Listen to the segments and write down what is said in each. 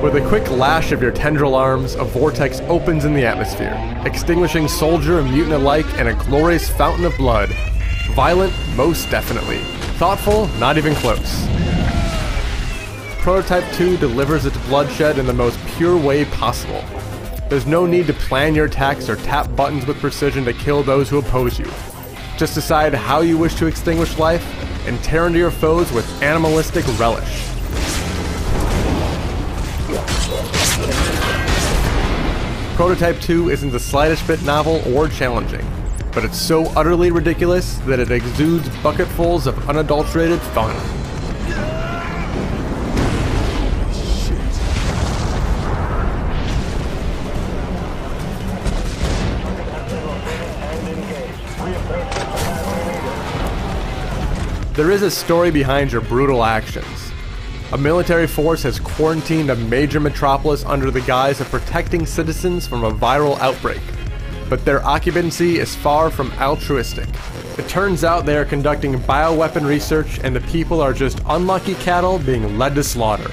With a quick lash of your tendril arms, a vortex opens in the atmosphere, extinguishing soldier and mutant alike in a glorious fountain of blood. Violent? Most definitely. Thoughtful? Not even close. Prototype 2 delivers its bloodshed in the most pure way possible. There's no need to plan your attacks or tap buttons with precision to kill those who oppose you. Just decide how you wish to extinguish life and tear into your foes with animalistic relish. Prototype 2 isn't the slightest bit novel or challenging, but it's so utterly ridiculous that it exudes bucketfuls of unadulterated fun. There is a story behind your brutal actions. A military force has quarantined a major metropolis under the guise of protecting citizens from a viral outbreak, but their occupancy is far from altruistic. It turns out they are conducting bioweapon research and the people are just unlucky cattle being led to slaughter.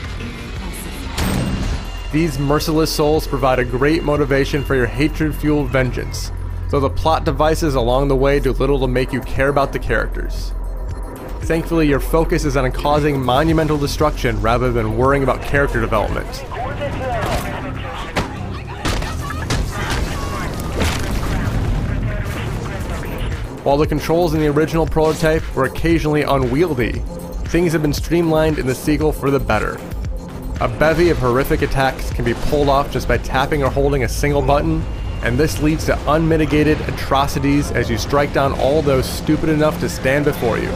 These merciless souls provide a great motivation for your hatred-fueled vengeance, though the plot devices along the way do little to make you care about the characters. Thankfully, your focus is on causing monumental destruction rather than worrying about character development. While the controls in the original prototype were occasionally unwieldy, things have been streamlined in the sequel for the better. A bevy of horrific attacks can be pulled off just by tapping or holding a single button, and this leads to unmitigated atrocities as you strike down all those stupid enough to stand before you.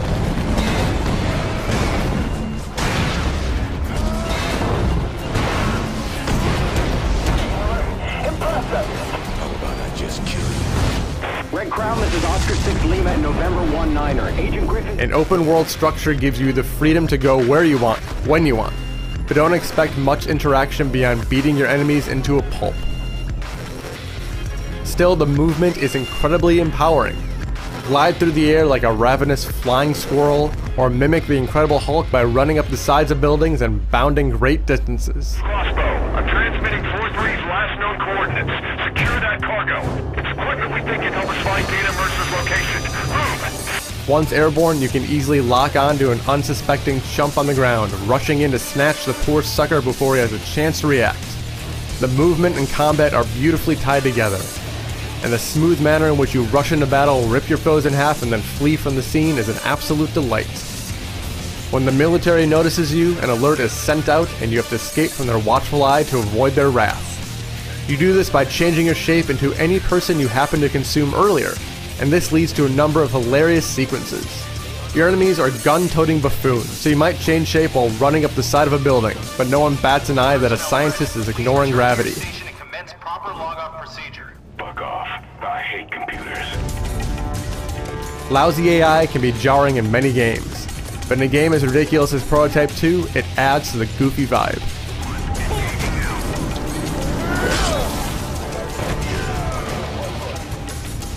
An open world structure gives you the freedom to go where you want, when you want, but don't expect much interaction beyond beating your enemies into a pulp. Still, the movement is incredibly empowering. Glide through the air like a ravenous flying squirrel, or mimic the Incredible Hulk by running up the sides of buildings and bounding great distances. Crossbow, I'm transmitting 4-3's last known coordinates. Secure that cargo. It's equipment we think can help us find Data Mercer's location. Move! Once airborne, you can easily lock on to an unsuspecting chump on the ground, rushing in to snatch the poor sucker before he has a chance to react. The movement and combat are beautifully tied together, and the smooth manner in which you rush into battle, rip your foes in half, and then flee from the scene is an absolute delight. When the military notices you, an alert is sent out and you have to escape from their watchful eye to avoid their wrath. You do this by changing your shape into any person you happen to consume earlier, and this leads to a number of hilarious sequences. Your enemies are gun-toting buffoons, so you might change shape while running up the side of a building, but no one bats an eye that a scientist is ignoring gravity. Bug off. I hate computers. Lousy AI can be jarring in many games, but in a game as ridiculous as Prototype 2, it adds to the goofy vibe.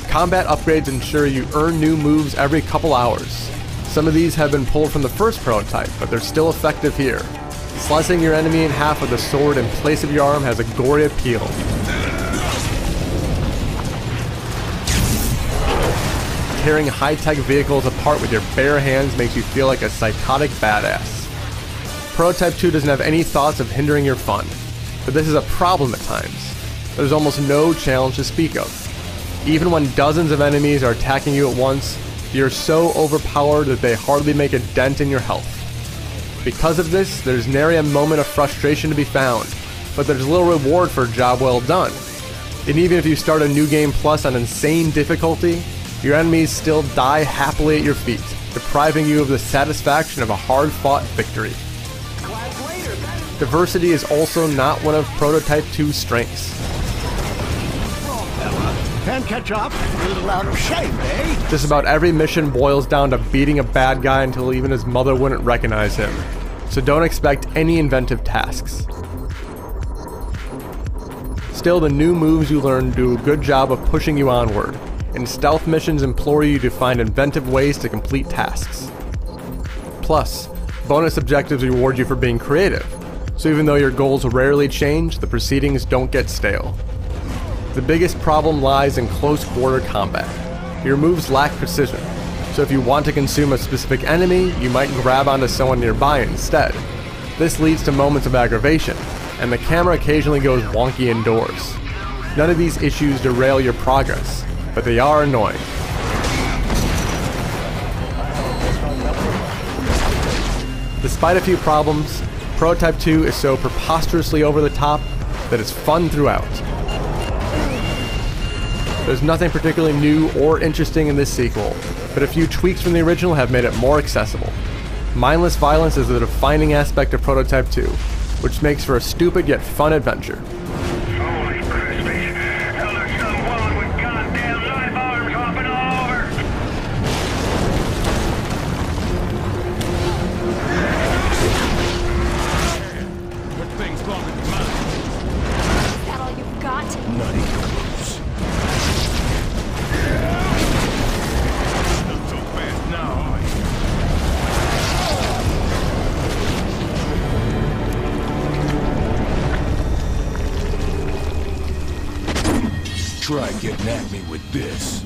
Combat upgrades ensure you earn new moves every couple hours. Some of these have been pulled from the first prototype, but they're still effective here. Slicing your enemy in half with a sword in place of your arm has a gory appeal. Tearing high-tech vehicles apart with your bare hands makes you feel like a psychotic badass. Prototype 2 doesn't have any thoughts of hindering your fun, but this is a problem at times. There's almost no challenge to speak of. Even when dozens of enemies are attacking you at once, you're so overpowered that they hardly make a dent in your health. Because of this, there's nary a moment of frustration to be found, but there's little reward for a job well done. And even if you start a new game plus on insane difficulty, your enemies still die happily at your feet, depriving you of the satisfaction of a hard-fought victory. Diversity is also not one of Prototype 2's strengths. Can't catch up? A little out of shape, eh? Just about every mission boils down to beating a bad guy until even his mother wouldn't recognize him, so don't expect any inventive tasks. Still, the new moves you learn do a good job of pushing you onward, and stealth missions implore you to find inventive ways to complete tasks. Plus, bonus objectives reward you for being creative, so even though your goals rarely change, the proceedings don't get stale. The biggest problem lies in close quarter combat. Your moves lack precision, so if you want to consume a specific enemy, you might grab onto someone nearby instead. This leads to moments of aggravation, and the camera occasionally goes wonky indoors. None of these issues derail your progress, but they are annoying. Despite a few problems, Prototype 2 is so preposterously over the top that it's fun throughout. There's nothing particularly new or interesting in this sequel, but a few tweaks from the original have made it more accessible. Mindless violence is the defining aspect of Prototype 2, which makes for a stupid yet fun adventure. Holy crispy. Hell, there's some woman with goddamn knife arms hopping all over. That thing's longer than mine. Is that all you've got? Not even close. Not so fast now, are you? Try getting at me with this.